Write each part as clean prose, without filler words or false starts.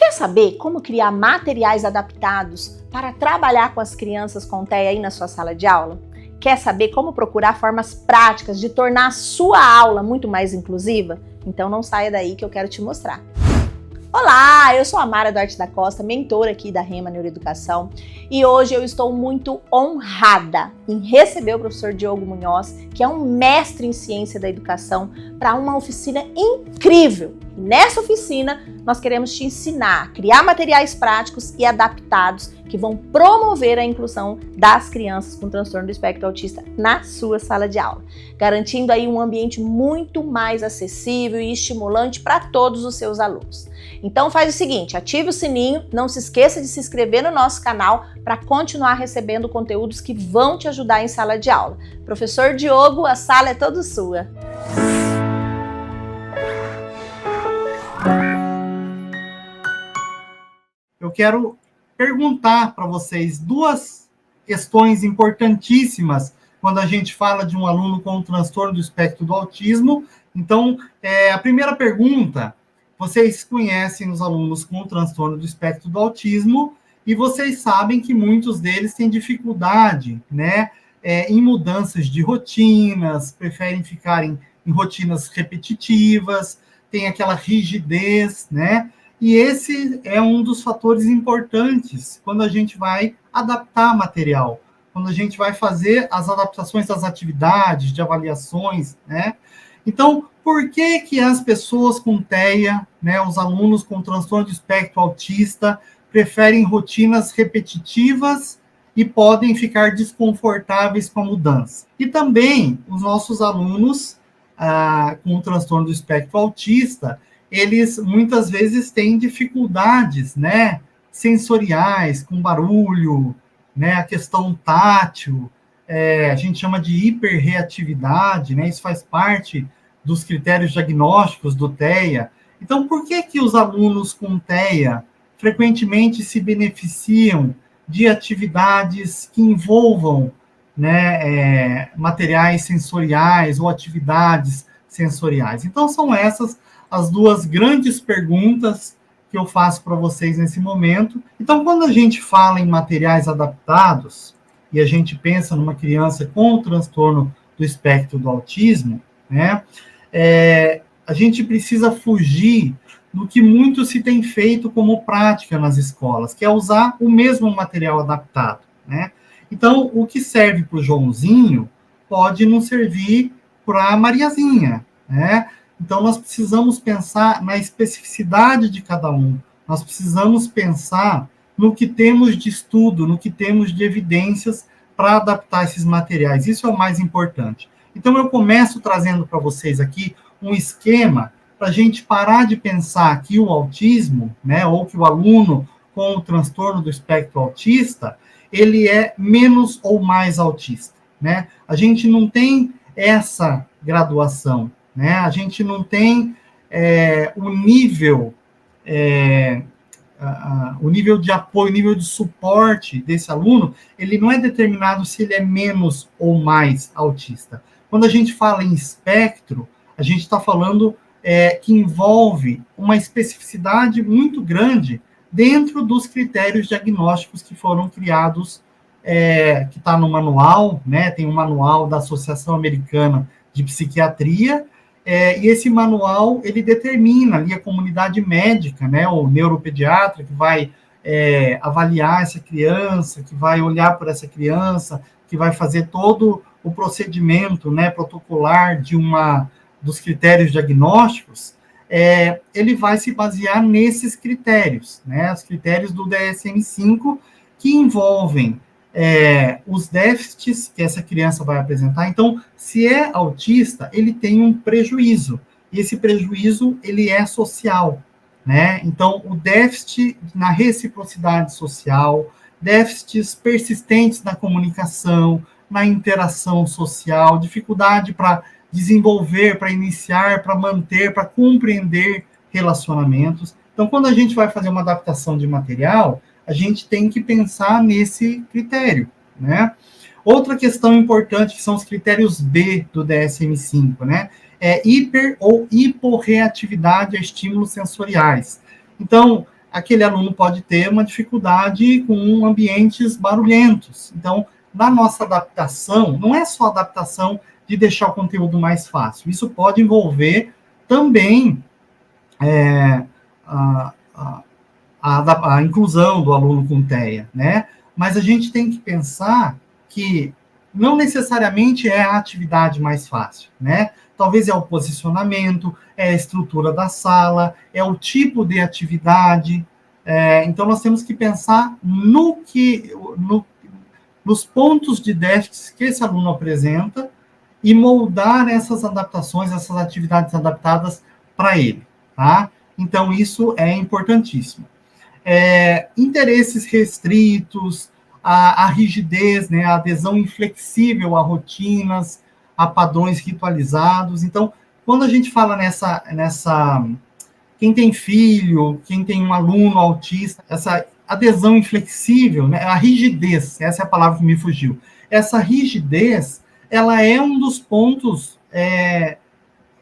Quer saber como criar materiais adaptados para trabalhar com as crianças com TEA aí na sua sala de aula? Quer saber como procurar formas práticas de tornar a sua aula muito mais inclusiva? Então não saia daí que eu quero te mostrar. Olá, eu sou a Mara Duarte da Costa, mentora aqui da Rema Neuroeducação, e hoje eu estou muito honrada em receber o professor Diogo Munhoz, que é um mestre em ciência da educação, para uma oficina incrível. E nessa oficina, nós queremos te ensinar a criar materiais práticos e adaptados que vão promover a inclusão das crianças com transtorno do espectro autista na sua sala de aula, garantindo aí um ambiente muito mais acessível e estimulante para todos os seus alunos. Então faz o seguinte, ative o sininho, não se esqueça de se inscrever no nosso canal para continuar recebendo conteúdos que vão te ajudar em sala de aula. Professor Diogo, a sala é toda sua. Eu quero perguntar para vocês duas questões importantíssimas quando a gente fala de um aluno com transtorno do espectro do autismo. Então, a primeira pergunta, vocês conhecem os alunos com transtorno do espectro do autismo e vocês sabem que muitos deles têm dificuldade, né, em mudanças de rotinas, preferem ficar em rotinas repetitivas, tem aquela rigidez, né? E esse é um dos fatores importantes quando a gente vai adaptar material, quando a gente vai fazer as adaptações das atividades, de avaliações, né? Então, por que as pessoas com TEA, né, os alunos com transtorno do espectro autista, preferem rotinas repetitivas e podem ficar desconfortáveis com a mudança? E também os nossos alunos com transtorno do espectro autista, eles muitas vezes têm dificuldades, né, sensoriais, com barulho, né, a questão tátil, a gente chama de hiperreatividade, né, isso faz parte dos critérios diagnósticos do TEA. Então, por que os alunos com TEA frequentemente se beneficiam de atividades que envolvam, né, materiais sensoriais ou atividades sensoriais? Então, são essas as duas grandes perguntas que eu faço para vocês nesse momento. Então, quando a gente fala em materiais adaptados, e a gente pensa numa criança com transtorno do espectro do autismo, né, a gente precisa fugir do que muito se tem feito como prática nas escolas, que é usar o mesmo material adaptado, né? Então, o que serve para o Joãozinho pode não servir para a Mariazinha, né? Então, nós precisamos pensar na especificidade de cada um. Nós precisamos pensar no que temos de estudo, no que temos de evidências para adaptar esses materiais. Isso é o mais importante. Então, eu começo trazendo para vocês aqui um esquema para a gente parar de pensar que o autismo, né, ou que o aluno com o transtorno do espectro autista, ele é menos ou mais autista, né? A gente não tem essa graduação, né? A gente não tem o nível de apoio, o nível de suporte desse aluno, ele não é determinado se ele é menos ou mais autista. Quando a gente fala em espectro, a gente está falando que envolve uma especificidade muito grande dentro dos critérios diagnósticos que foram criados, que está no manual, né? Tem um manual da Associação Americana de Psiquiatria, e esse manual, ele determina ali a comunidade médica, né, o neuropediatra que vai avaliar essa criança, que vai olhar por essa criança, que vai fazer todo o procedimento, né, protocolar dos critérios diagnósticos, ele vai se basear nesses critérios, né, os critérios do DSM-5, que envolvem os déficits que essa criança vai apresentar. Então, se é autista, ele tem um prejuízo, e esse prejuízo, ele é social, né? Então, o déficit na reciprocidade social, déficits persistentes na comunicação, na interação social, dificuldade para desenvolver, para iniciar, para manter, para compreender relacionamentos. Então, quando a gente vai fazer uma adaptação de material, a gente tem que pensar nesse critério, né? Outra questão importante, que são os critérios B do DSM-5, né? Hiper ou hiporreatividade a estímulos sensoriais. Então, aquele aluno pode ter uma dificuldade com ambientes barulhentos. Então, na nossa adaptação, não é só adaptação de deixar o conteúdo mais fácil, isso pode envolver também a, a inclusão do aluno com TEA, né? Mas a gente tem que pensar que não necessariamente é a atividade mais fácil, né? Talvez é o posicionamento, é a estrutura da sala, é o tipo de atividade. Então, nós temos que pensar nos pontos de déficit que esse aluno apresenta e moldar essas adaptações, essas atividades adaptadas para ele, tá? Então, isso é importantíssimo. Interesses restritos, a rigidez, né, a adesão inflexível a rotinas, a padrões ritualizados. Então, quando a gente fala nessa quem tem filho, quem tem um aluno autista, essa adesão inflexível, né, a rigidez, essa é a palavra que me fugiu. Essa rigidez, ela é um dos pontos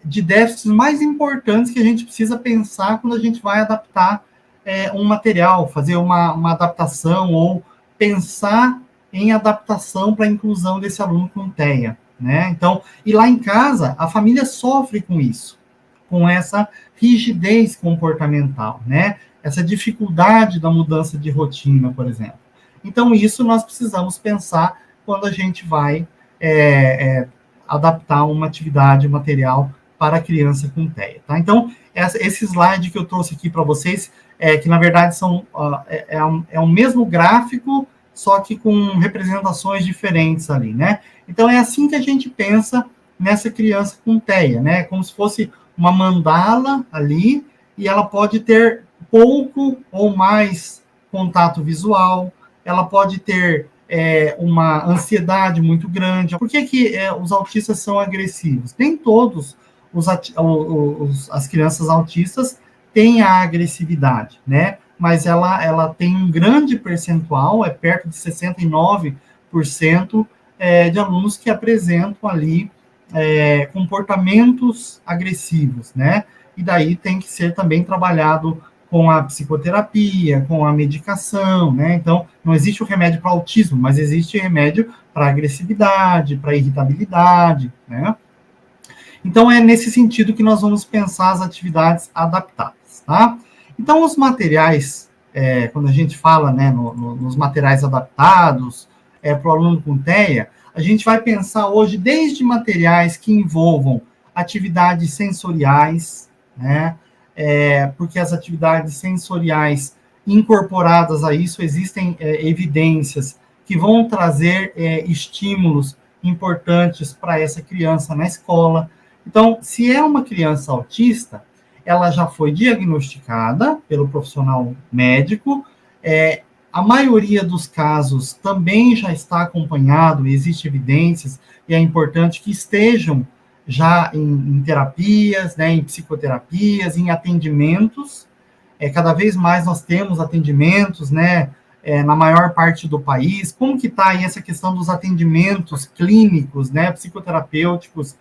de déficits mais importantes que a gente precisa pensar quando a gente vai adaptar um material, fazer uma adaptação ou pensar em adaptação para a inclusão desse aluno com TEA, né? Então, e lá em casa, a família sofre com isso, com essa rigidez comportamental, né? Essa dificuldade da mudança de rotina, por exemplo. Então, isso nós precisamos pensar quando a gente vai adaptar uma atividade, um material para a criança com TEA, tá? Então, esse slide que eu trouxe aqui para vocês, que na verdade é o mesmo gráfico, só que com representações diferentes ali, né? Então, é assim que a gente pensa nessa criança com TEA, né? Como se fosse uma mandala ali, e ela pode ter pouco ou mais contato visual, ela pode ter uma ansiedade muito grande. Por que os autistas são agressivos? Nem todos as crianças autistas têm a agressividade, né? Mas ela tem um grande percentual, perto de 69%, de alunos que apresentam ali comportamentos agressivos, né? E daí tem que ser também trabalhado com a psicoterapia, com a medicação, né? Então, não existe o remédio para autismo, mas existe remédio para agressividade, para irritabilidade, né? Então, é nesse sentido que nós vamos pensar as atividades adaptadas, tá? Então, os materiais, quando a gente fala, né, nos materiais adaptados para o aluno com TEA, a gente vai pensar hoje desde materiais que envolvam atividades sensoriais, né? Porque as atividades sensoriais incorporadas a isso, existem evidências que vão trazer estímulos importantes para essa criança na escola. Então, se é uma criança autista, ela já foi diagnosticada pelo profissional médico, a maioria dos casos também já está acompanhado, existem evidências, e é importante que estejam já em terapias, né, em psicoterapias, em atendimentos. Cada vez mais nós temos atendimentos, né, na maior parte do país. Como que está aí essa questão dos atendimentos clínicos, né, psicoterapêuticos,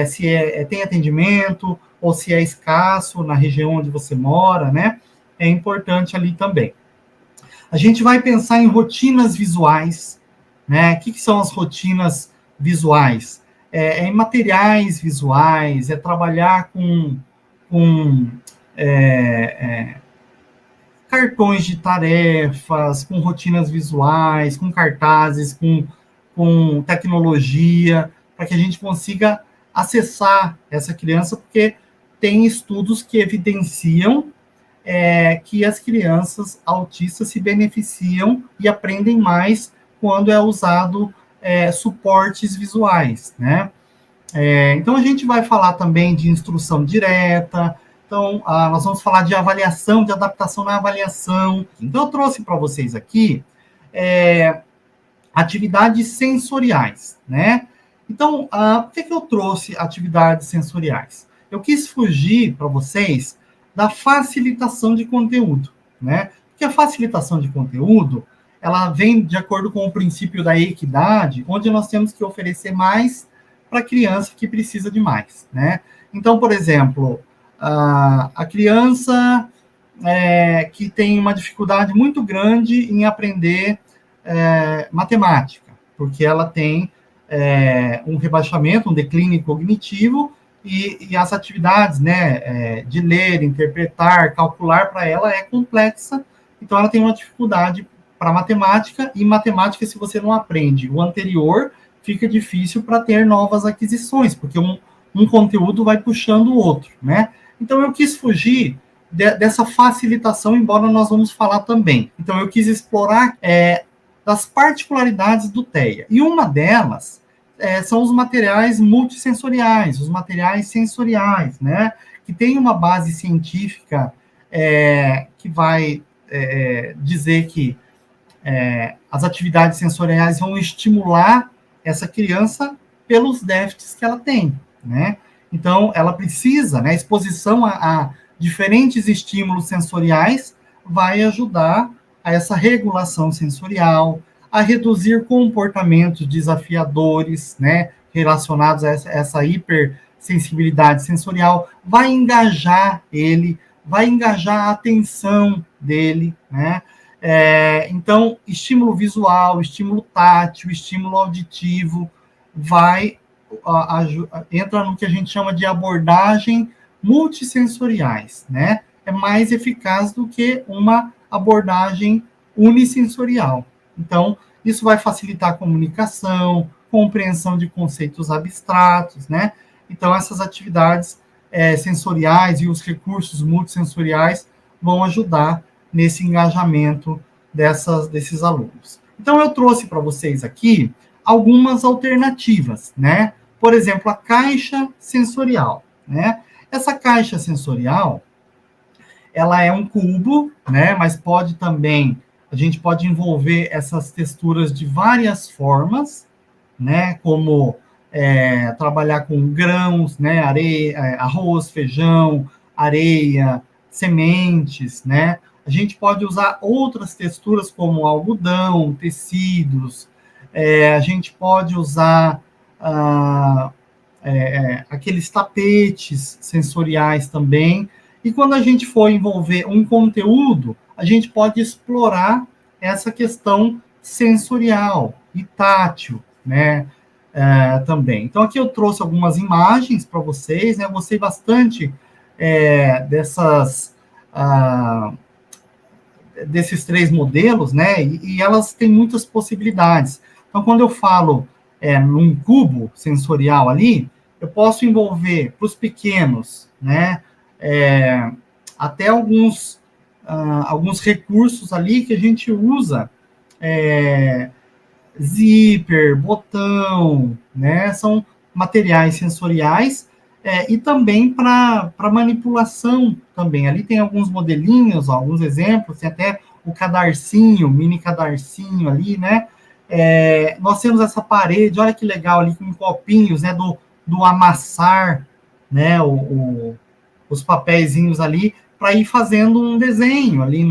se tem atendimento, ou se é escasso na região onde você mora, né? É importante ali também. A gente vai pensar em rotinas visuais, né? O que são as rotinas visuais? Em materiais visuais, trabalhar com cartões de tarefas, com rotinas visuais, com cartazes, com tecnologia, para que a gente consiga acessar essa criança, porque tem estudos que evidenciam que as crianças autistas se beneficiam e aprendem mais quando é usado suportes visuais, né? Então, a gente vai falar também de instrução direta. Então, nós vamos falar de avaliação, de adaptação na avaliação. Então, eu trouxe para vocês aqui atividades sensoriais, né? Então, por que eu trouxe atividades sensoriais? Eu quis fugir para vocês da facilitação de conteúdo, né? Porque a facilitação de conteúdo, ela vem de acordo com o princípio da equidade, onde nós temos que oferecer mais para a criança que precisa de mais, né? Então, por exemplo, a criança que tem uma dificuldade muito grande em aprender matemática, porque ela tem um rebaixamento, um declínio cognitivo, e as atividades, né, de ler, interpretar, calcular, para ela é complexa, então ela tem uma dificuldade para matemática, e matemática, se você não aprende o anterior, fica difícil para ter novas aquisições, porque um conteúdo vai puxando o outro, né? Então eu quis fugir dessa facilitação, embora nós vamos falar também. Então eu quis explorar das particularidades do TEA, e uma delas são os materiais multissensoriais, os materiais sensoriais, né? Que tem uma base científica que vai dizer que as atividades sensoriais vão estimular essa criança pelos déficits que ela tem, né? Então, ela precisa, né? A exposição a diferentes estímulos sensoriais vai ajudar a essa regulação sensorial, a reduzir comportamentos desafiadores, né, relacionados a essa hipersensibilidade sensorial, vai engajar ele, vai engajar a atenção dele, né? Então, estímulo visual, estímulo tátil, estímulo auditivo, entra no que a gente chama de abordagem multissensoriais, né? É mais eficaz do que uma abordagem unissensorial. Então, isso vai facilitar a comunicação, compreensão de conceitos abstratos, né? Então, essas atividades sensoriais e os recursos multissensoriais vão ajudar nesse engajamento desses alunos. Então, eu trouxe para vocês aqui algumas alternativas, né? Por exemplo, a caixa sensorial, né? Essa caixa sensorial, ela é um cubo, né? Mas a gente pode envolver essas texturas de várias formas, né? Como trabalhar com grãos, né? Areia, arroz, feijão, areia, sementes, né? A gente pode usar outras texturas como algodão, tecidos, a gente pode usar aqueles tapetes sensoriais também. E quando a gente for envolver um conteúdo, a gente pode explorar essa questão sensorial e tátil, né? Também. Então, aqui eu trouxe algumas imagens para vocês, né? Eu gostei bastante desses 3 modelos, né? E elas têm muitas possibilidades. Então, quando eu falo num cubo sensorial ali, eu posso envolver para os pequenos, né? Até alguns recursos ali que a gente usa, zíper, botão, né? São materiais sensoriais e também para manipulação também. Ali tem alguns modelinhos, alguns exemplos, tem até o cadarcinho, mini cadarcinho ali, né? Nós temos essa parede, olha que legal ali, com copinhos, né? Do amassar, né? Os papeizinhos ali, para ir fazendo um desenho ali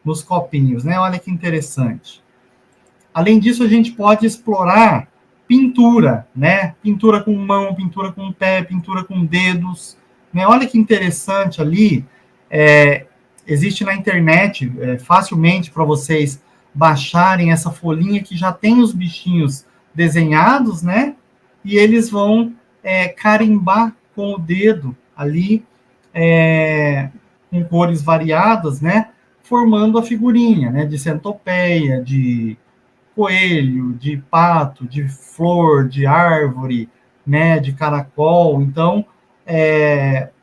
nos copinhos, né? Olha que interessante. Além disso, a gente pode explorar pintura, né? Pintura com mão, pintura com pé, pintura com dedos, né? Olha que interessante ali. Existe na internet facilmente para vocês baixarem essa folhinha que já tem os bichinhos desenhados, né? E eles vão carimbar com o dedo ali, com cores variadas, né? Formando a figurinha, né? De centopeia, de coelho, de pato, de flor, de árvore, né? De caracol. Então,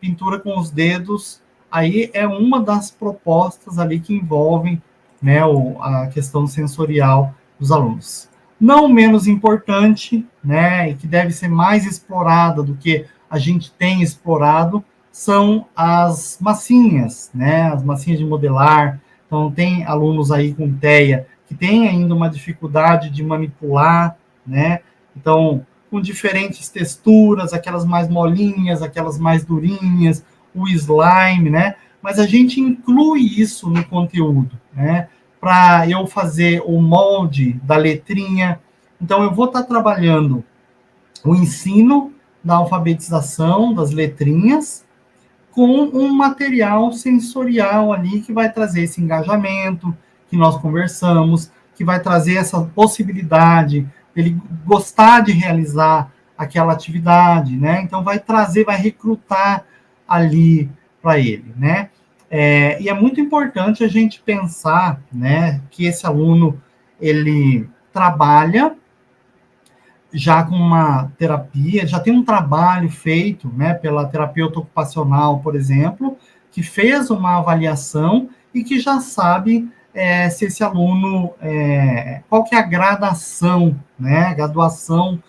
pintura com os dedos, aí é uma das propostas ali que envolvem, né, a questão sensorial dos alunos. Não menos importante, né, e que deve ser mais explorada do que a gente tem explorado, são as massinhas, né, as massinhas de modelar. Então, tem alunos aí com TEA que tem ainda uma dificuldade de manipular, né, então, com diferentes texturas, aquelas mais molinhas, aquelas mais durinhas, o slime, né, mas a gente inclui isso no conteúdo, né, para eu fazer o molde da letrinha. Então, eu vou estar trabalhando o ensino da alfabetização das letrinhas com um material sensorial ali que vai trazer esse engajamento que nós conversamos, que vai trazer essa possibilidade dele gostar de realizar aquela atividade, né? Então vai trazer, vai recrutar ali para ele, né? E é muito importante a gente pensar, né, que esse aluno ele trabalha já com uma terapia, já tem um trabalho feito, né, pela terapeuta ocupacional, por exemplo, que fez uma avaliação e que já sabe se esse aluno, qual que é a gradação, né, graduação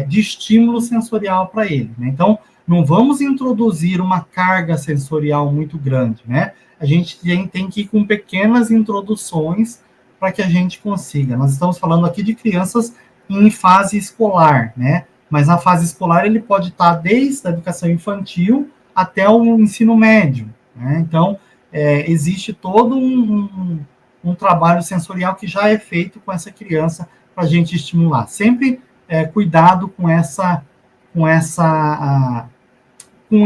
de estímulo sensorial para ele, né? Então, não vamos introduzir uma carga sensorial muito grande, né? A gente tem que ir com pequenas introduções para que a gente consiga. Nós estamos falando aqui de crianças em fase escolar, né? Mas na fase escolar ele pode estar desde a educação infantil até o ensino médio, né? Então, existe todo um trabalho sensorial que já é feito com essa criança para a gente estimular. Sempre cuidado com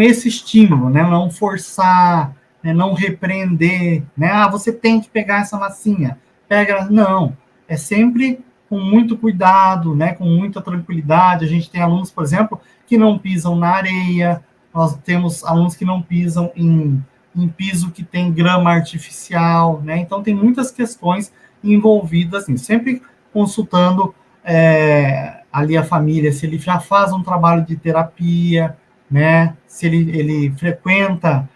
esse estímulo, né? Não forçar, né? Não repreender, né? Ah, você tem que pegar essa massinha. Pega, não. É sempre com muito cuidado, né? Com muita tranquilidade. A gente tem alunos, por exemplo, que não pisam na areia. Nós temos alunos que não pisam em piso que tem grama artificial, né? Então, tem muitas questões envolvidas nisso. Sempre consultando ali a família, se ele já faz um trabalho de terapia, né? Se ele frequenta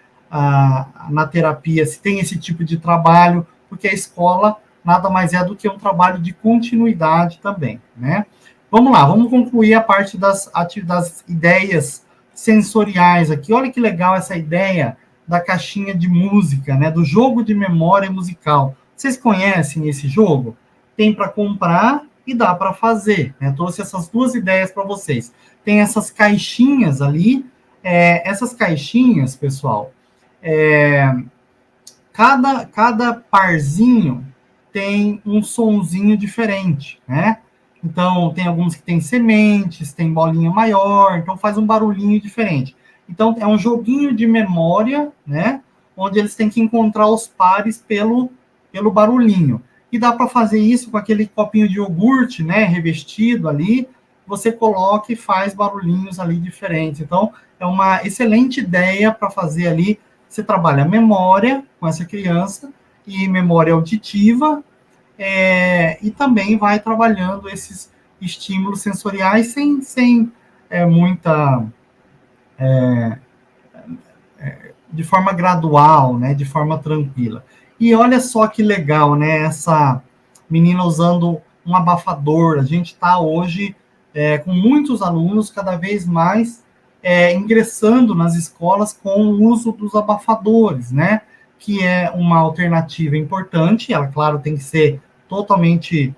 na terapia, se tem esse tipo de trabalho, porque a escola nada mais é do que um trabalho de continuidade também, né? Vamos lá, vamos concluir a parte das ideias sensoriais aqui. Olha que legal essa ideia da caixinha de música, né? Do jogo de memória musical. Vocês conhecem esse jogo? Tem para comprar e dá para fazer, né? Eu trouxe essas duas ideias para vocês. Tem essas caixinhas ali, essas caixinhas, pessoal, cada parzinho tem um sonzinho diferente, né? Então, tem alguns que tem sementes, tem bolinha maior, então faz um barulhinho diferente. Então, é um joguinho de memória, né? Onde eles têm que encontrar os pares pelo barulhinho. E dá para fazer isso com aquele copinho de iogurte, né? Revestido ali, você coloca e faz barulhinhos ali diferentes. Então, é uma excelente ideia para fazer ali. Você trabalha a memória com essa criança e memória auditiva, e também vai trabalhando esses estímulos sensoriais sem muita... de forma gradual, né? De forma tranquila. E olha só que legal, né? Essa menina usando um abafador. A gente está hoje com muitos alunos cada vez mais ingressando nas escolas com o uso dos abafadores, né? Que é uma alternativa importante. Ela, claro, tem que ser totalmente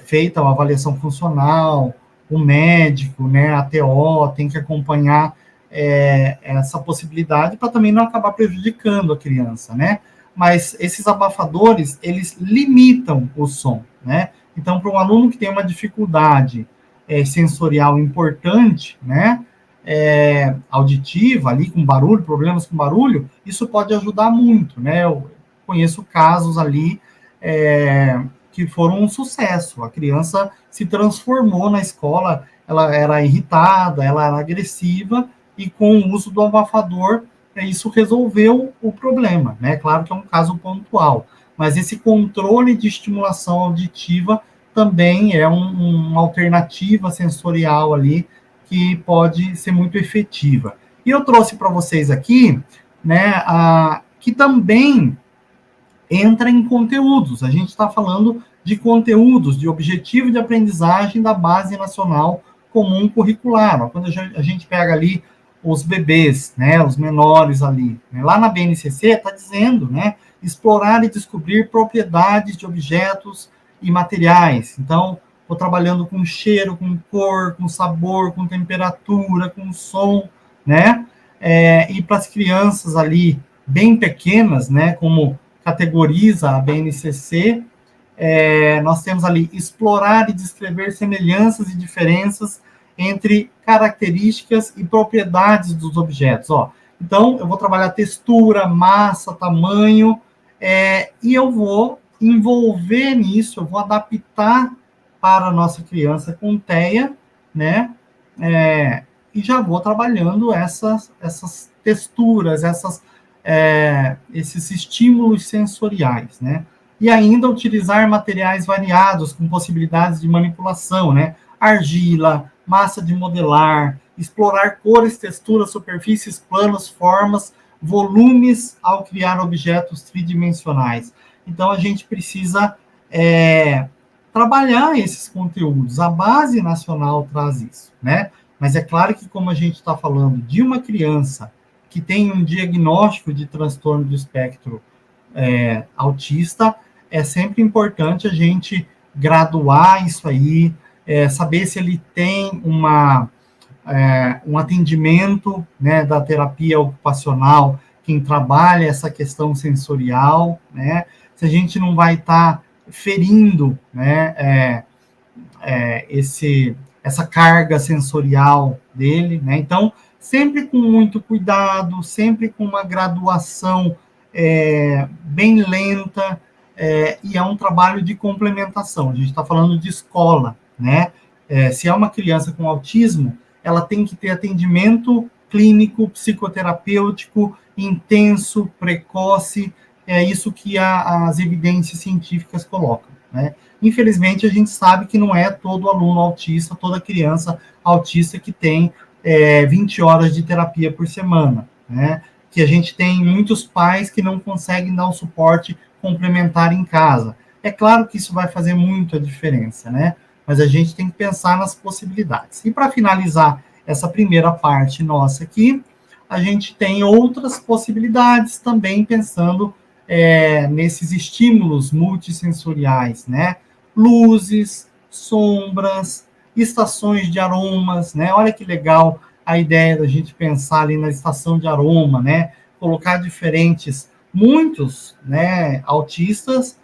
feita uma avaliação funcional, o médico, né? A TO tem que acompanhar essa possibilidade para também não acabar prejudicando a criança, né? Mas esses abafadores, eles limitam o som, né? Então, para um aluno que tem uma dificuldade sensorial importante, né? Auditiva, ali com barulho, problemas com barulho, isso pode ajudar muito, né? Eu conheço casos ali que foram um sucesso. A criança se transformou na escola, ela era irritada, ela era agressiva, e com o uso do abafador, isso resolveu o problema, né? Claro que é um caso pontual, mas esse controle de estimulação auditiva também é uma alternativa sensorial ali que pode ser muito efetiva. E eu trouxe para vocês aqui, né, que também entra em conteúdos. A gente está falando de conteúdos, de objetivo de aprendizagem da Base Nacional Comum Curricular. Quando a gente pega ali os bebês, né, os menores ali, né, lá na BNCC está dizendo, né, explorar e descobrir propriedades de objetos e materiais. Então, estou trabalhando com cheiro, com cor, com sabor, com temperatura, com som, né, e para as crianças ali bem pequenas, né, como categoriza a BNCC, nós temos ali explorar e descrever semelhanças e diferenças entre características e propriedades dos objetos. Ó, Então, eu vou trabalhar textura, massa, tamanho, e eu vou envolver nisso, eu vou adaptar para a nossa criança com TEA, né? E já vou trabalhando essas texturas, esses estímulos sensoriais, né? E ainda utilizar materiais variados com possibilidades de manipulação, né? Argila, massa de modelar, explorar cores, texturas, superfícies, planos, formas, volumes ao criar objetos tridimensionais. Então, a gente precisa trabalhar esses conteúdos. A Base Nacional traz isso, né? Mas é claro que, como a gente está falando de uma criança que tem um diagnóstico de transtorno do espectro autista, é sempre importante a gente graduar isso aí, saber se ele tem um atendimento, né, da terapia ocupacional, quem trabalha essa questão sensorial, né, se a gente não vai estar ferindo, né, essa carga sensorial dele, né, então, sempre com muito cuidado, sempre com uma graduação bem lenta, e é um trabalho de complementação, a gente está falando de escola, né, se é uma criança com autismo, ela tem que ter atendimento clínico, psicoterapêutico, intenso, precoce, é isso que as evidências científicas colocam, né? Infelizmente, a gente sabe que não é todo aluno autista, toda criança autista que tem 20 horas de terapia por semana, né? Que a gente tem muitos pais que não conseguem dar um suporte complementar em casa. É claro que isso vai fazer muito a diferença, né? Mas a gente tem que pensar nas possibilidades. E para finalizar essa primeira parte nossa aqui, a gente tem outras possibilidades também pensando nesses estímulos multissensoriais, né? Luzes, sombras, estações de aromas, né? Olha que legal a ideia da gente pensar ali na estação de aroma, né? Colocar muitos, né, autistas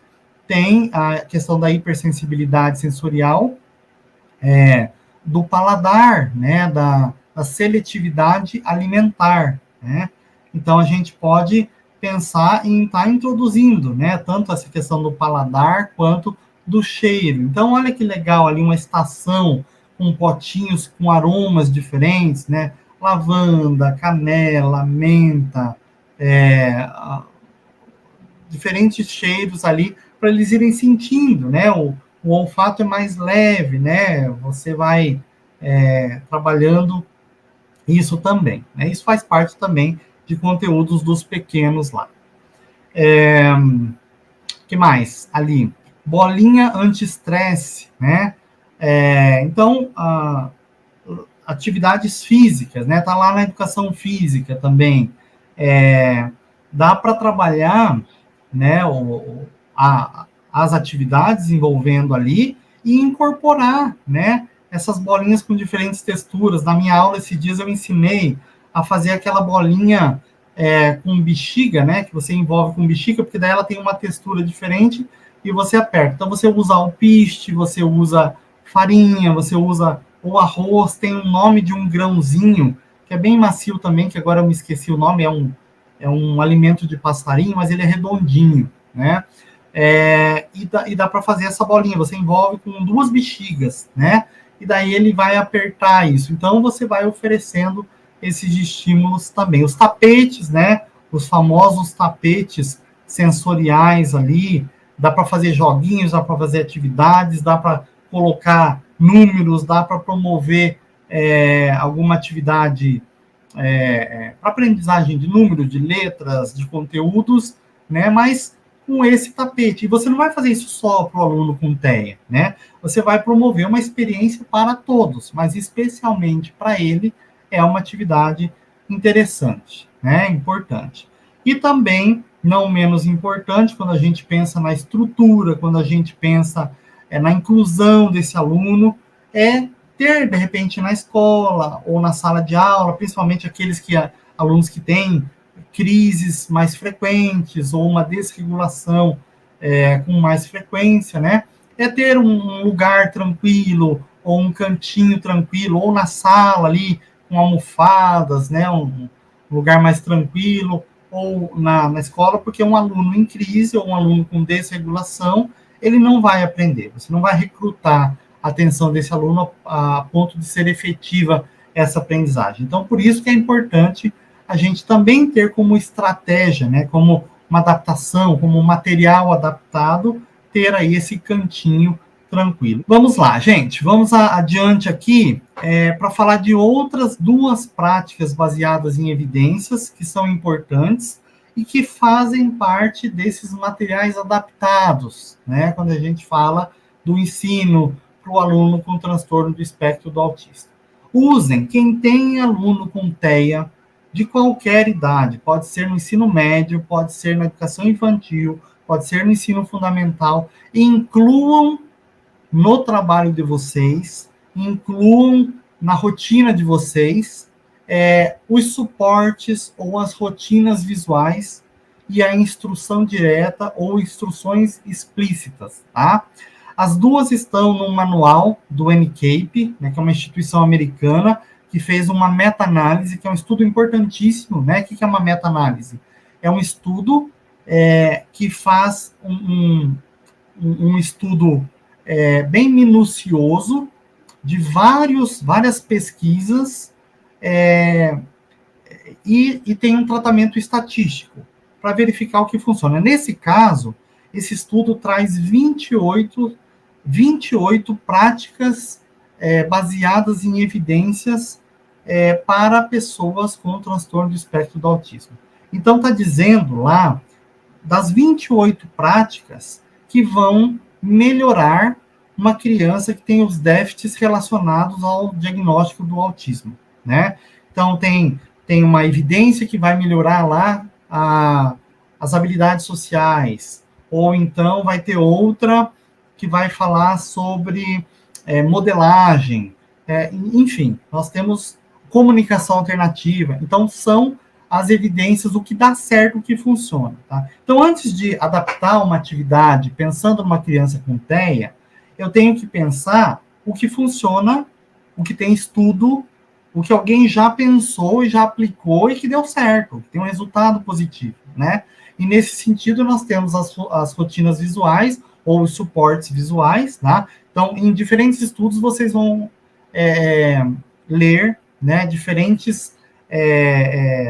têm a questão da hipersensibilidade sensorial, do paladar, né, da seletividade alimentar, né? Então, a gente pode pensar em estar introduzindo, né, tanto essa questão do paladar quanto do cheiro. Então, olha que legal ali uma estação com potinhos com aromas diferentes, né? Lavanda, canela, menta, diferentes cheiros ali para eles irem sentindo, né? O olfato é mais leve, né? Você vai trabalhando isso também, né? Isso faz parte também de conteúdos dos pequenos lá. Que mais? Ali, bolinha anti-estresse, né? Então, atividades físicas, né? Tá lá na educação física também. Dá para trabalhar, né, as atividades envolvendo ali e incorporar, né, essas bolinhas com diferentes texturas. Na minha aula esses dias eu ensinei a fazer aquela bolinha com bexiga, né, que você envolve com bexiga, porque daí ela tem uma textura diferente e você aperta. Então você usa alpiste, você usa farinha, você usa o arroz, tem um nome de um grãozinho que é bem macio também, que agora eu me esqueci o nome, é um alimento de passarinho, mas ele é redondinho, né? E dá para fazer essa bolinha, você envolve com 2 bexigas, né? E daí ele vai apertar isso. Então, você vai oferecendo esses estímulos também. Os tapetes, né? Os famosos tapetes sensoriais ali, dá para fazer joguinhos, dá para fazer atividades, dá para colocar números, dá para promover alguma atividade para aprendizagem de números, de letras, de conteúdos, né? Mas com esse tapete. E você não vai fazer isso só para o aluno com TEA, né? Você vai promover uma experiência para todos, mas especialmente para ele é uma atividade interessante, né? Importante. E também, não menos importante, quando a gente pensa na estrutura, quando a gente pensa na inclusão desse aluno, ter, de repente, na escola ou na sala de aula, principalmente alunos que têm crises mais frequentes ou uma desregulação com mais frequência, né? Ter um lugar tranquilo ou um cantinho tranquilo ou na sala ali com almofadas, né? Um lugar mais tranquilo, ou na escola, porque um aluno em crise ou um aluno com desregulação, ele não vai aprender. Você não vai recrutar a atenção desse aluno a ponto de ser efetiva essa aprendizagem. Então, por isso que é importante a gente também ter como estratégia, né, como uma adaptação, como um material adaptado, ter aí esse cantinho tranquilo. Vamos lá, gente, vamos adiante aqui para falar de outras duas práticas baseadas em evidências que são importantes e que fazem parte desses materiais adaptados, né? Quando a gente fala do ensino para o aluno com transtorno do espectro do autista. Usem, quem tem aluno com TEA de qualquer idade, pode ser no ensino médio, pode ser na educação infantil, pode ser no ensino fundamental, incluam no trabalho de vocês, incluam na rotina de vocês os suportes ou as rotinas visuais e a instrução direta ou instruções explícitas, tá? As duas estão no manual do NCAPE, né, que é uma instituição americana, que fez uma meta-análise, que é um estudo importantíssimo, né? O que é uma meta-análise? É um estudo que faz um estudo bem minucioso de várias pesquisas e tem um tratamento estatístico para verificar o que funciona. Nesse caso, esse estudo traz 28 práticas baseadas em evidências para pessoas com transtorno do espectro do autismo. Então, está dizendo lá das 28 práticas que vão melhorar uma criança que tem os déficits relacionados ao diagnóstico do autismo, né? Então, tem uma evidência que vai melhorar lá as habilidades sociais, ou então vai ter outra que vai falar sobre modelagem, enfim, nós temos comunicação alternativa, então são as evidências, o que dá certo, o que funciona, tá? Então, antes de adaptar uma atividade, pensando numa criança com TEA, eu tenho que pensar o que funciona, o que tem estudo, o que alguém já pensou e já aplicou e que deu certo, que tem um resultado positivo, né? E nesse sentido, nós temos as rotinas visuais ou os suportes visuais, tá? Então, em diferentes estudos, vocês vão ler, né, diferentes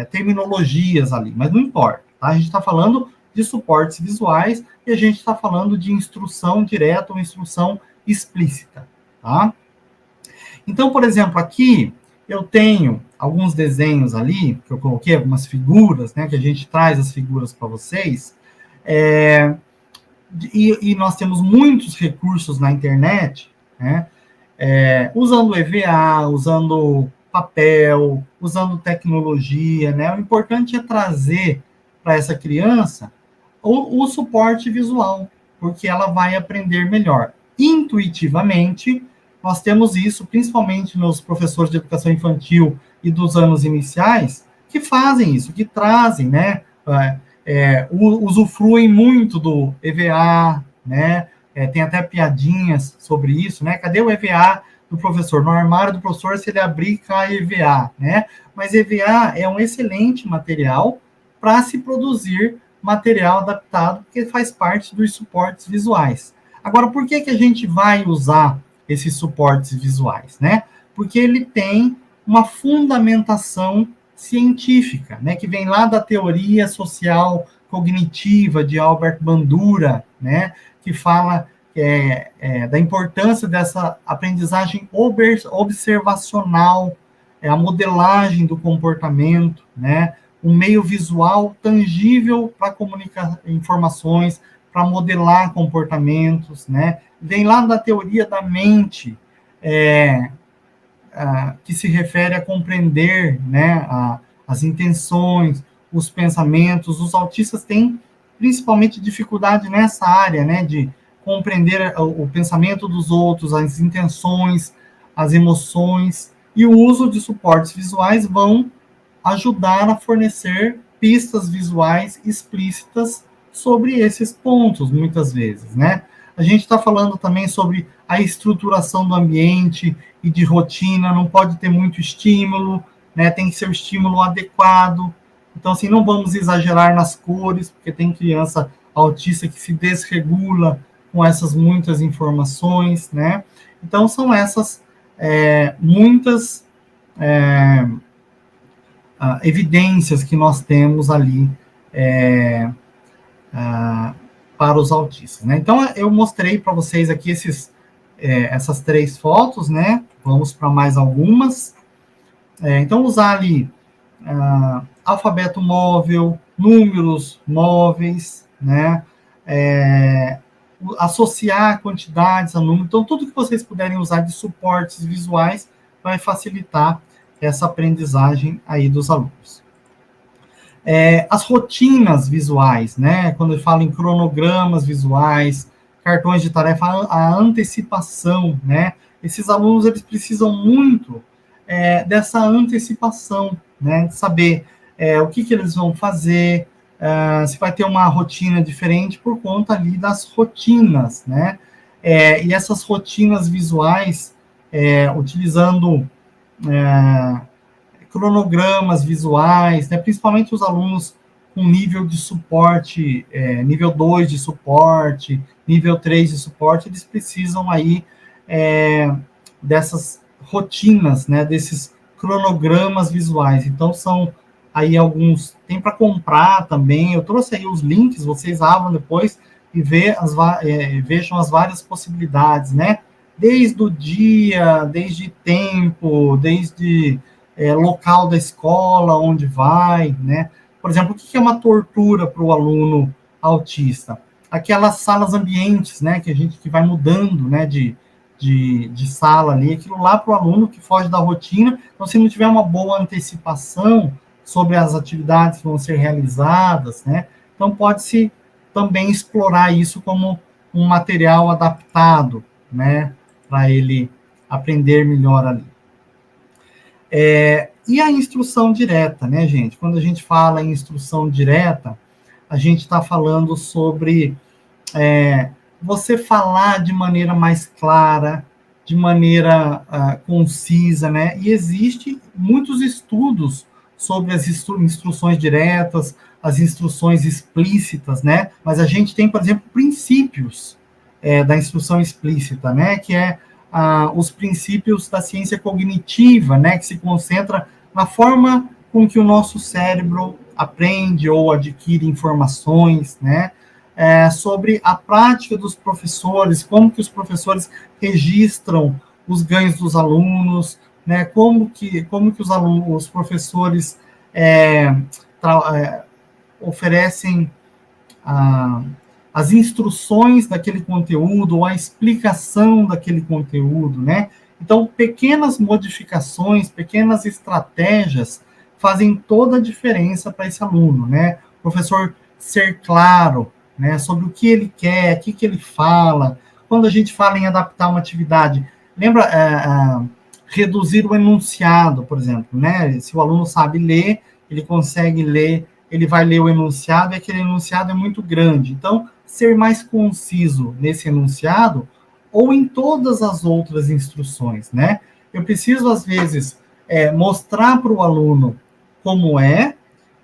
terminologias ali, mas não importa, tá? A gente está falando de suportes visuais e a gente está falando de instrução direta ou instrução explícita, tá? Então, por exemplo, aqui eu tenho alguns desenhos ali, que eu coloquei algumas figuras, né, que a gente traz as figuras para vocês, e nós temos muitos recursos na internet, né, usando EVA, usando papel, usando tecnologia, né? O importante é trazer para essa criança o suporte visual, porque ela vai aprender melhor. Intuitivamente, nós temos isso, principalmente nos professores de educação infantil e dos anos iniciais, que fazem isso, que trazem, né? Usufruem muito do EVA, né? Tem até piadinhas sobre isso, né? Cadê o EVA do professor? No armário do professor, se ele abrir, cai EVA, né? Mas EVA é um excelente material para se produzir material adaptado, porque faz parte dos suportes visuais. Agora, por que a gente vai usar esses suportes visuais, né? Porque ele tem uma fundamentação científica, né? Que vem lá da teoria social cognitiva de Albert Bandura, né? Que fala da importância dessa aprendizagem observacional, a modelagem do comportamento, né? Um meio visual tangível para comunicar informações, para modelar comportamentos, né? Vem lá da teoria da mente, que se refere a compreender, né, as intenções, os pensamentos. Os autistas têm principalmente dificuldade nessa área, né, de compreender o pensamento dos outros, as intenções, as emoções, e o uso de suportes visuais vão ajudar a fornecer pistas visuais explícitas sobre esses pontos, muitas vezes, né? A gente está falando também sobre a estruturação do ambiente e de rotina, não pode ter muito estímulo, né? Tem que ser o estímulo adequado. Então, assim, não vamos exagerar nas cores, porque tem criança autista que se desregula com essas muitas informações, né? Então, são essas muitas evidências que nós temos ali para os autistas, né? Então, eu mostrei para vocês aqui essas 3 fotos, né? Vamos para mais algumas. Então, usar ali alfabeto móvel, números móveis, né? Associar quantidades a números. Então, tudo que vocês puderem usar de suportes visuais vai facilitar essa aprendizagem aí dos alunos. As rotinas visuais, né? Quando eu falo em cronogramas visuais, cartões de tarefa, a antecipação, né? Esses alunos, eles precisam muito dessa antecipação, né? De saber o que eles vão fazer, se vai ter uma rotina diferente por conta ali das rotinas, né? E essas rotinas visuais, utilizando cronogramas visuais, né? Principalmente os alunos com nível de suporte, nível 2 de suporte, nível 3 de suporte, eles precisam aí dessas rotinas, né? Desses cronogramas visuais. Então, são aí alguns, tem para comprar também, eu trouxe aí os links, vocês abram depois e vejam as várias possibilidades, né? Desde o dia, desde tempo, desde local da escola, onde vai, né? Por exemplo, o que é uma tortura para o aluno autista? Aquelas salas ambientes, né? Que vai mudando, né? De sala ali, aquilo lá para o aluno que foge da rotina. Então, se não tiver uma boa antecipação sobre as atividades que vão ser realizadas, né? Então, pode-se também explorar isso como um material adaptado, né? Para ele aprender melhor ali. E a instrução direta, né, gente? Quando a gente fala em instrução direta, a gente está falando sobre você falar de maneira mais clara, de maneira concisa, né? E existe muitos estudos sobre as instruções diretas, as instruções explícitas, né? Mas a gente tem, por exemplo, princípios da instrução explícita, né? Que os princípios da ciência cognitiva, né? Que se concentra na forma com que o nosso cérebro aprende ou adquire informações, né? Sobre a prática dos professores, como que os professores registram os ganhos dos alunos, né? Como que os professores oferecem as instruções daquele conteúdo, ou a explicação daquele conteúdo, né? Então, pequenas modificações, pequenas estratégias fazem toda a diferença para esse aluno, né? O professor ser claro, né, sobre o que ele quer, o que ele fala. Quando a gente fala em adaptar uma atividade, lembra reduzir o enunciado, por exemplo, né? Se o aluno sabe ler, ele consegue ler, ele vai ler o enunciado, e aquele enunciado é muito grande. Então, ser mais conciso nesse enunciado, ou em todas as outras instruções, né? Eu preciso, às vezes, mostrar para o aluno como é,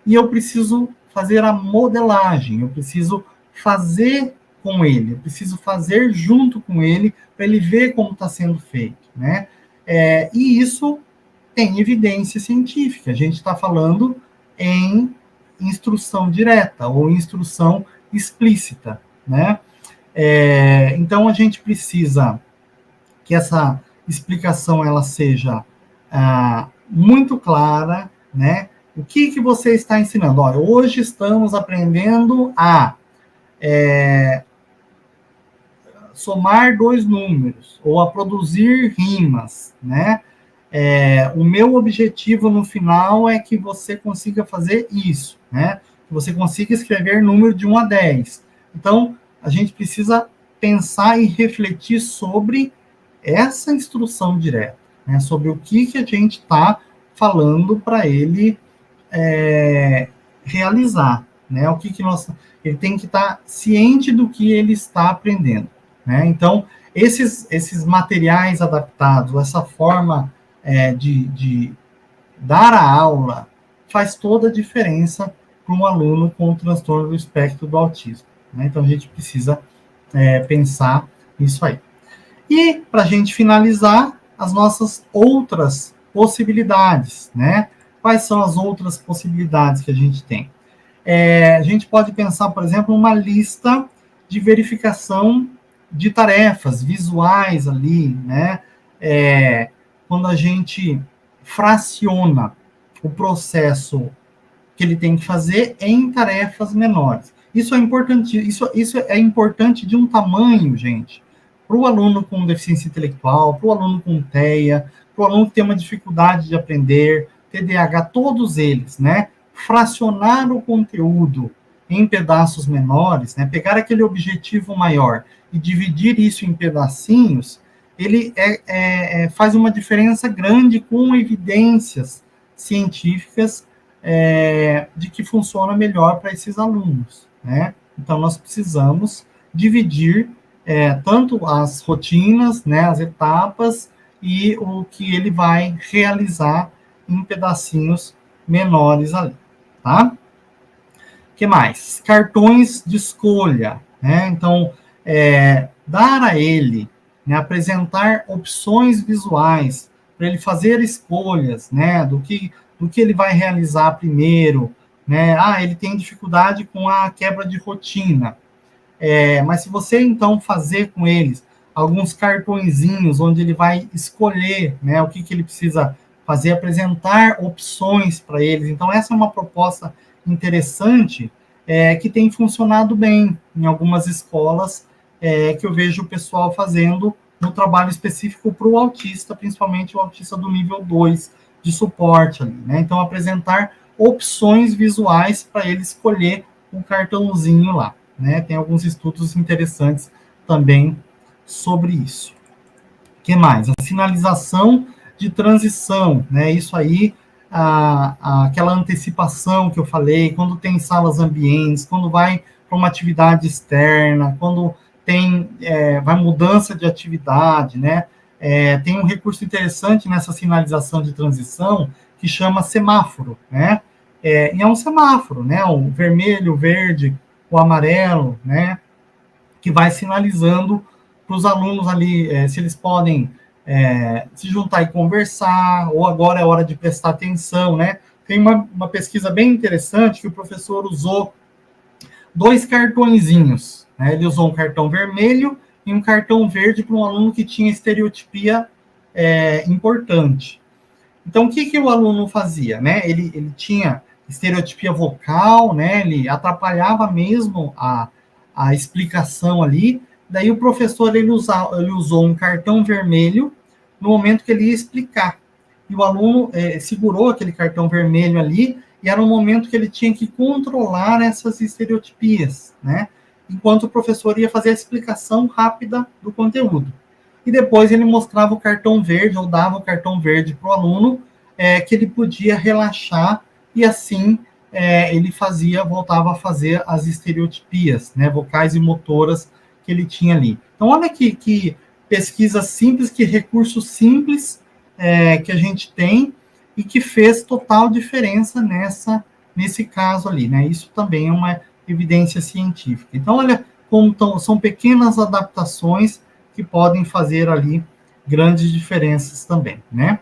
e eu preciso fazer a modelagem, eu preciso fazer com ele, eu preciso fazer junto com ele, para ele ver como está sendo feito, né? E isso tem evidência científica, a gente está falando em instrução direta, ou instrução explícita, né? Então, a gente precisa que essa explicação ela seja muito clara, né? O que você está ensinando? Olha, hoje estamos aprendendo a somar 2 números, ou a produzir rimas, né? O meu objetivo no final é que você consiga fazer isso, né? Que você consiga escrever número de 1 a 10. Então, a gente precisa pensar e refletir sobre essa instrução direta, né? Sobre o que a gente está falando para ele realizar, né? Ele tem que estar ciente do que ele está aprendendo, né? Então, esses materiais adaptados, essa forma de dar a aula faz toda a diferença para um aluno com o transtorno do espectro do autismo, né? Então, a gente precisa pensar nisso aí. E, para a gente finalizar, as nossas outras possibilidades, né? Quais são as outras possibilidades que a gente tem? A gente pode pensar, por exemplo, uma lista de verificação de tarefas visuais ali, né? Quando a gente fraciona o processo que ele tem que fazer em tarefas menores. Isso é importante, isso é importante de um tamanho, gente, para o aluno com deficiência intelectual, para o aluno com TEA, para o aluno que tem uma dificuldade de aprender, TDAH, todos eles, né? Fracionar o conteúdo em pedaços menores, né? Pegar aquele objetivo maior e dividir isso em pedacinhos, ele faz uma diferença grande com evidências científicas de que funciona melhor para esses alunos, né? Então, nós precisamos dividir tanto as rotinas, né, as etapas, e o que ele vai realizar em pedacinhos menores ali, tá? O que mais? Cartões de escolha, né? Então, dar a ele, né, apresentar opções visuais para ele fazer escolhas, né, do que ele vai realizar primeiro, né? Ele tem dificuldade com a quebra de rotina. Mas se você, então, fazer com eles alguns cartõezinhos onde ele vai escolher, né, o que ele precisa fazer, apresentar opções para eles. Então, essa é uma proposta interessante que tem funcionado bem em algumas escolas que eu vejo o pessoal fazendo no trabalho específico para o autista, principalmente o autista do nível 2 de suporte ali, né? Então, apresentar opções visuais para ele escolher um cartãozinho lá, né? Tem alguns estudos interessantes também sobre isso. O que mais? A sinalização de transição, né? Isso aí, aquela antecipação que eu falei, quando tem salas ambientes, quando vai para uma atividade externa, quando tem vai mudança de atividade, né? Tem um recurso interessante nessa sinalização de transição que chama semáforo, né? E é um semáforo, né? O vermelho, o verde, o amarelo, né? Que vai sinalizando para os alunos ali se eles podem se juntar e conversar, ou agora é hora de prestar atenção, né? Tem uma pesquisa bem interessante que o professor usou 2 cartõezinhos, né? Ele usou um cartão vermelho e um cartão verde para um aluno que tinha estereotipia importante. Então, o que o aluno fazia, né? Ele tinha estereotipia vocal, né? Ele atrapalhava mesmo a explicação ali. Daí o professor ele usou um cartão vermelho no momento que ele ia explicar. E o aluno segurou aquele cartão vermelho ali, e era um momento que ele tinha que controlar essas estereotipias, né? Enquanto o professor ia fazer a explicação rápida do conteúdo. E depois ele mostrava o cartão verde, ou dava o cartão verde para o aluno, que ele podia relaxar, e assim ele voltava a fazer as estereotipias, né, vocais e motoras que ele tinha ali. Então, olha que pesquisa simples, que recurso simples que a gente tem, e que fez total diferença nesse caso ali, né? Isso também é uma evidência científica. Então, olha como são pequenas adaptações que podem fazer ali grandes diferenças também, né?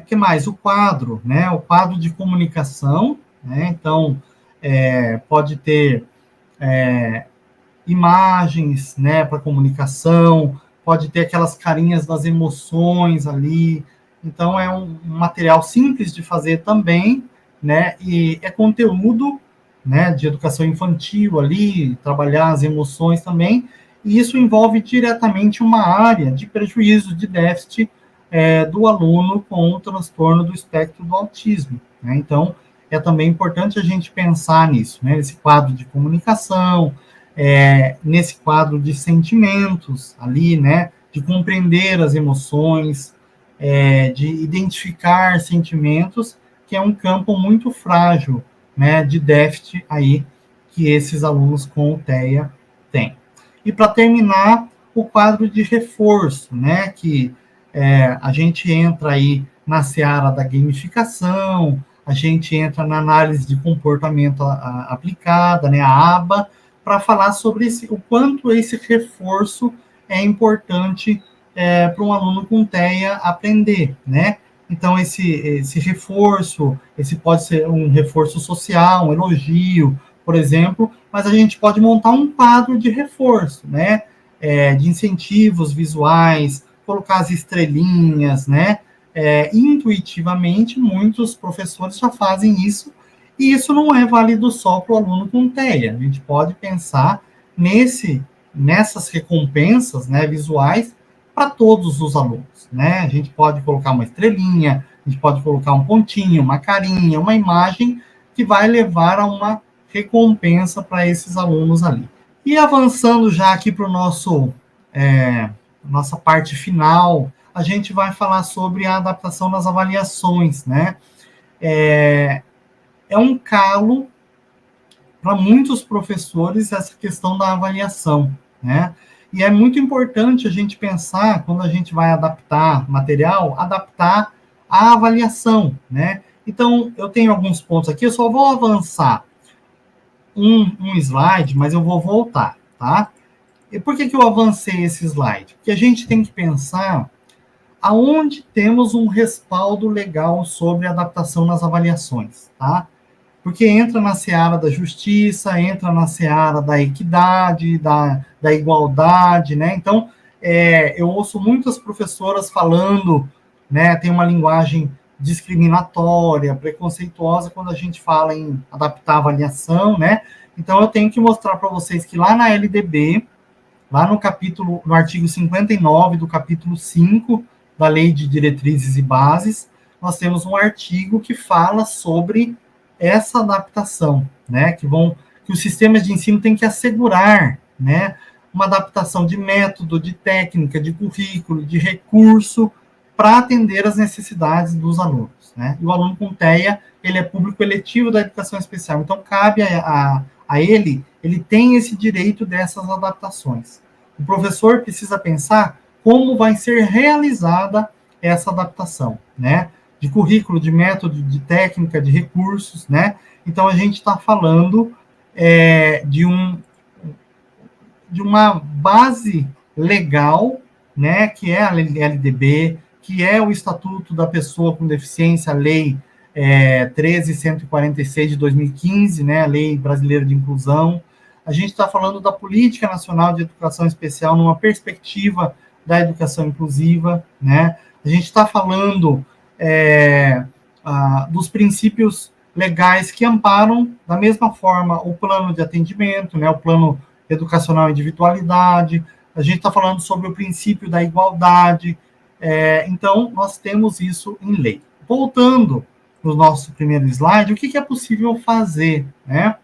Que mais? O quadro, né? O quadro de comunicação, né? Então, pode ter imagens, né, para comunicação, pode ter aquelas carinhas das emoções ali. Então, é um material simples de fazer também, né? E é conteúdo, né, de educação infantil ali, trabalhar as emoções também, e isso envolve diretamente uma área de prejuízo, de déficit do aluno com o transtorno do espectro do autismo, né? Então, é também importante a gente pensar nisso, né? Nesse quadro de comunicação, nesse quadro de sentimentos ali, né? De compreender as emoções, de identificar sentimentos, que é um campo muito frágil, né, de déficit aí que esses alunos com o TEA têm. E para terminar, o quadro de reforço, né, que a gente entra aí na seara da gamificação, a gente entra na análise de comportamento aplicada, né, a ABA, para falar sobre o quanto esse reforço é importante para um aluno com TEA aprender, né? Então, esse reforço, esse pode ser um reforço social, um elogio, por exemplo, mas a gente pode montar um quadro de reforço, né? De incentivos visuais, colocar as estrelinhas, né? Intuitivamente, muitos professores já fazem isso, e isso não é válido só para o aluno com TEA. A gente pode pensar nessas recompensas, né, visuais para todos os alunos, né? A gente pode colocar uma estrelinha, a gente pode colocar um pontinho, uma carinha, uma imagem que vai levar a uma recompensa para esses alunos ali. E avançando já aqui para o nossa parte final, a gente vai falar sobre a adaptação das avaliações, né? É um calo para muitos professores essa questão da avaliação, né? E é muito importante a gente pensar, quando a gente vai adaptar material, adaptar a avaliação, né? Então, eu tenho alguns pontos aqui, eu só vou avançar um slide, mas eu vou voltar, tá? E por que eu avancei esse slide? Porque a gente tem que pensar aonde temos um respaldo legal sobre adaptação nas avaliações, tá? Porque entra na seara da justiça, entra na seara da equidade, da igualdade, né? Então, eu ouço muitas professoras falando, né, tem uma linguagem discriminatória, preconceituosa, quando a gente fala em adaptar a avaliação, né? Então, eu tenho que mostrar para vocês que lá na LDB, lá no artigo 59 do capítulo 5 da Lei de Diretrizes e Bases, nós temos um artigo que fala sobre essa adaptação, né, que os sistemas de ensino têm que assegurar, né, uma adaptação de método, de técnica, de currículo, de recurso, para atender as necessidades dos alunos, né, e o aluno com TEA, ele é público eletivo da educação especial, então cabe a ele tem esse direito dessas adaptações. O professor precisa pensar como vai ser realizada essa adaptação, né, de currículo, de método, de técnica, de recursos, né? Então, a gente está falando de uma base legal, né, que é a LDB, que é o Estatuto da Pessoa com Deficiência, a Lei 13.146 de 2015, né, a Lei Brasileira de Inclusão. A gente está falando da Política Nacional de Educação Especial numa perspectiva da educação inclusiva, né? A gente está falando dos princípios legais que amparam, da mesma forma, o plano de atendimento, né, o plano educacional individualidade, a gente está falando sobre o princípio da igualdade, então, nós temos isso em lei. Voltando no nosso primeiro slide, o que é possível fazer, né?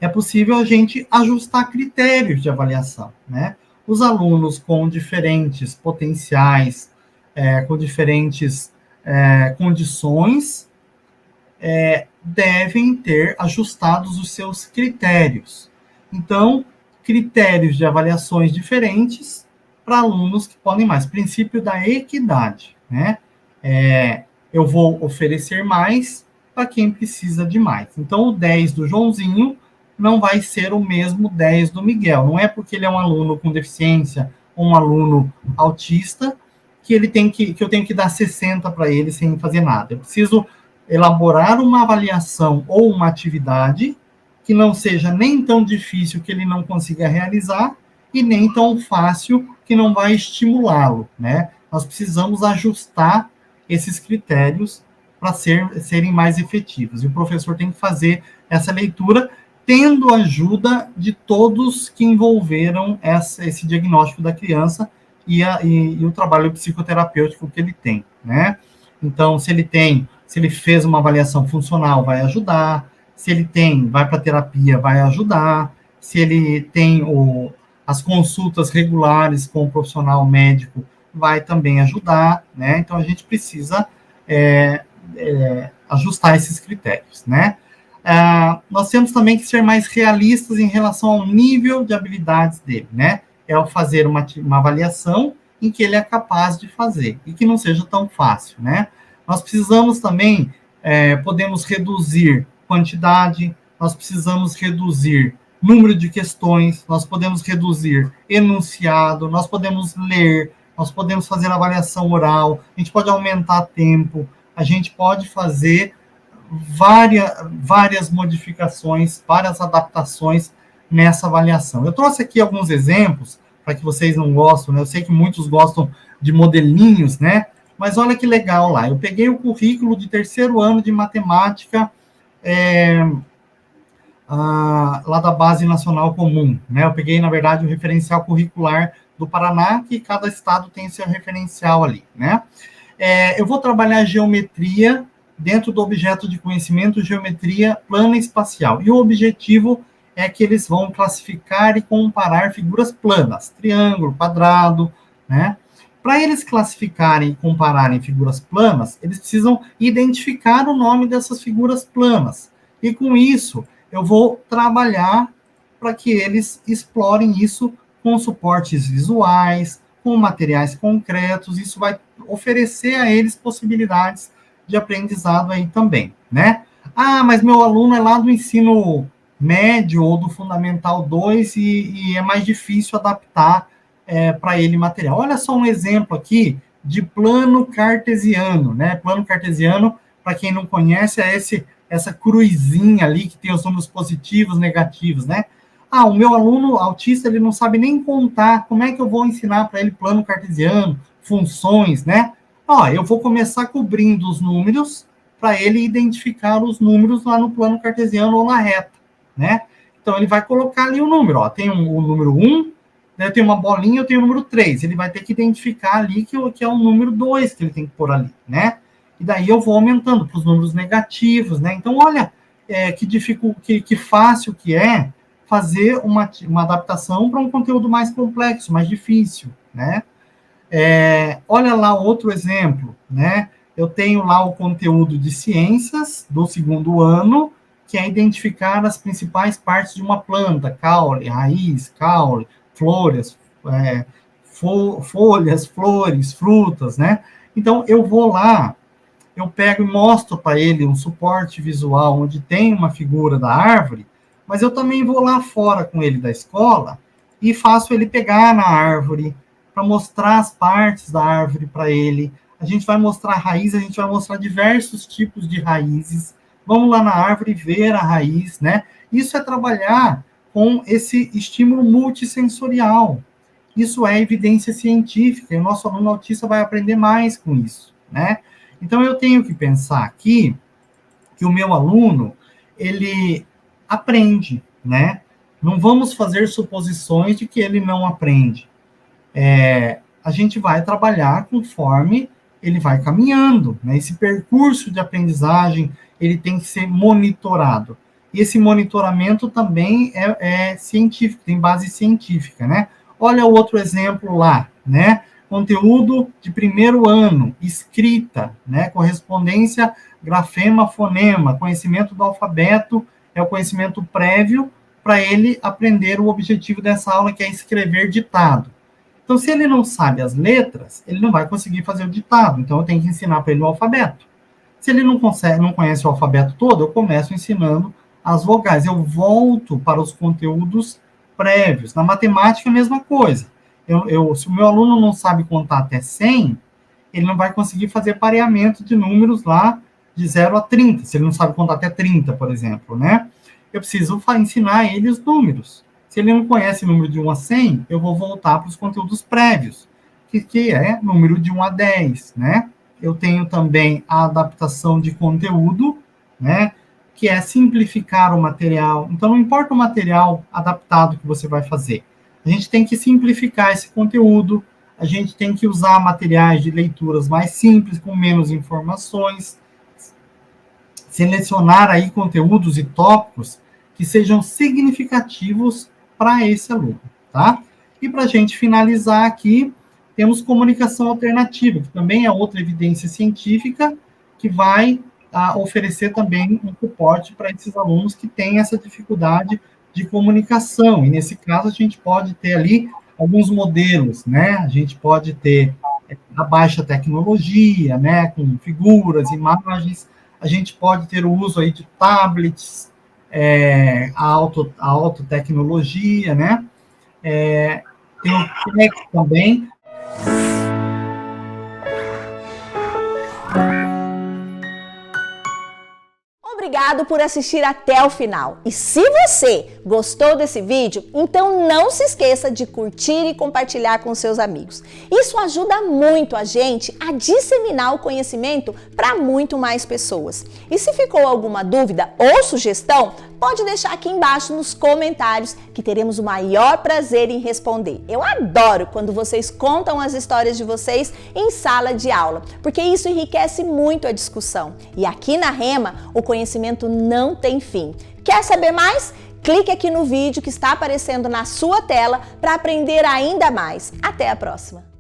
É possível a gente ajustar critérios de avaliação, né? Os alunos com diferentes potenciais, com diferentes condições, devem ter ajustados os seus critérios. Então, critérios de avaliações diferentes para alunos que podem mais. Princípio da equidade, né? Eu vou oferecer mais para quem precisa de mais. Então, o 10 do Joãozinho não vai ser o mesmo 10 do Miguel. Não é porque ele é um aluno com deficiência ou um aluno autista que eu tenho que dar 60 para ele sem fazer nada. Eu preciso elaborar uma avaliação ou uma atividade que não seja nem tão difícil que ele não consiga realizar e nem tão fácil que não vai estimulá-lo, né? Nós precisamos ajustar esses critérios para serem mais efetivos. E o professor tem que fazer essa leitura tendo a ajuda de todos que envolveram esse diagnóstico da criança e o trabalho psicoterapêutico que ele tem, né? Então, se ele fez uma avaliação funcional, vai ajudar. Se ele vai para terapia, vai ajudar. Se ele tem as consultas regulares com o profissional médico, vai também ajudar, né? Então, a gente precisa ajustar esses critérios, né? Nós temos também que ser mais realistas em relação ao nível de habilidades dele, né? Ao fazer uma avaliação em que ele é capaz de fazer e que não seja tão fácil, né? Nós precisamos também, podemos reduzir quantidade, nós precisamos reduzir número de questões, nós podemos reduzir enunciado, nós podemos ler, nós podemos fazer avaliação oral, a gente pode aumentar tempo, a gente pode fazer várias modificações, várias adaptações nessa avaliação. Eu trouxe aqui alguns exemplos, para que vocês não gostam, né? Eu sei que muitos gostam de modelinhos, né? Mas olha que legal lá. Eu peguei o currículo de 3º ano de matemática lá da Base Nacional Comum, né? Eu peguei, na verdade, o referencial curricular do Paraná, que cada estado tem seu referencial ali, né? Eu vou trabalhar geometria dentro do objeto de conhecimento, geometria plana e espacial. E o objetivo é que eles vão classificar e comparar figuras planas, triângulo, quadrado, né? Para eles classificarem e compararem figuras planas, eles precisam identificar o nome dessas figuras planas. E com isso, eu vou trabalhar para que eles explorem isso com suportes visuais, com materiais concretos. Isso vai oferecer a eles possibilidades de aprendizado aí também, né? Ah, mas meu aluno é lá do ensino médio ou do Fundamental 2 e é mais difícil adaptar para ele material. Olha só um exemplo aqui de plano cartesiano, né? Plano cartesiano, para quem não conhece, é essa cruzinha ali que tem os números positivos, negativos, né? Ah, o meu aluno autista, ele não sabe nem contar, como é que eu vou ensinar para ele plano cartesiano, funções, né? Ó, eu vou começar cobrindo os números para ele identificar os números lá no plano cartesiano ou na reta, né? Então, ele vai colocar ali o número, ó, tem o número 1, né, tem uma bolinha, eu tenho o número 3, ele vai ter que identificar ali que é o número 2 que ele tem que pôr ali, né? E daí eu vou aumentando para os números negativos, né? Então, olha que fácil que é fazer uma adaptação para um conteúdo mais complexo, mais difícil, né? Olha lá outro exemplo, né? Eu tenho lá o conteúdo de ciências do 2º ano, que é identificar as principais partes de uma planta, caule, raiz, caule, flores, folhas, flores, frutas, né? Então, eu vou lá, eu pego e mostro para ele um suporte visual onde tem uma figura da árvore, mas eu também vou lá fora com ele da escola e faço ele pegar na árvore, para mostrar as partes da árvore para ele. A gente vai mostrar raiz, a gente vai mostrar diversos tipos de raízes. Vamos lá na árvore ver a raiz, né? Isso é trabalhar com esse estímulo multissensorial. Isso é evidência científica, e o nosso aluno autista vai aprender mais com isso, né? Então, eu tenho que pensar aqui que o meu aluno, ele aprende, né? Não vamos fazer suposições de que ele não aprende. A gente vai trabalhar conforme ele vai caminhando, né? Esse percurso de aprendizagem, ele tem que ser monitorado. E esse monitoramento também é científico, tem base científica, né? Olha o outro exemplo lá, né? Conteúdo de 1º ano, escrita, né? Correspondência, grafema, fonema, conhecimento do alfabeto, é o conhecimento prévio para ele aprender o objetivo dessa aula, que é escrever ditado. Então, se ele não sabe as letras, ele não vai conseguir fazer o ditado. Então, eu tenho que ensinar para ele o alfabeto. Se ele não conhece o alfabeto todo, eu começo ensinando as vogais. Eu volto para os conteúdos prévios. Na matemática, a mesma coisa. Se o meu aluno não sabe contar até 100, ele não vai conseguir fazer pareamento de números lá de 0 a 30. Se ele não sabe contar até 30, por exemplo, né? Eu preciso ensinar ele os números. Se ele não conhece o número de 1 a 100, eu vou voltar para os conteúdos prévios, que é número de 1 a 10, né? Eu tenho também a adaptação de conteúdo, né? Que é simplificar o material. Então, não importa o material adaptado que você vai fazer. A gente tem que simplificar esse conteúdo, a gente tem que usar materiais de leituras mais simples, com menos informações, selecionar aí conteúdos e tópicos que sejam significativos para esse aluno, tá? E para a gente finalizar aqui, temos comunicação alternativa, que também é outra evidência científica que vai oferecer também um suporte para esses alunos que têm essa dificuldade de comunicação. E nesse caso, a gente pode ter ali alguns modelos, né? A gente pode ter a baixa tecnologia, né, com figuras, imagens. A gente pode ter o uso aí de tablets, a alta tecnologia, né? Tem o Kinect também. Obrigado por assistir até o final. E se você gostou desse vídeo, então não se esqueça de curtir e compartilhar com seus amigos. Isso ajuda muito a gente a disseminar o conhecimento para muito mais pessoas. E se ficou alguma dúvida ou sugestão, pode deixar aqui embaixo nos comentários que teremos o maior prazer em responder. Eu adoro quando vocês contam as histórias de vocês em sala de aula, porque isso enriquece muito a discussão. E aqui na Rema, o conhecimento não tem fim. Quer saber mais? Clique aqui no vídeo que está aparecendo na sua tela para aprender ainda mais. Até a próxima!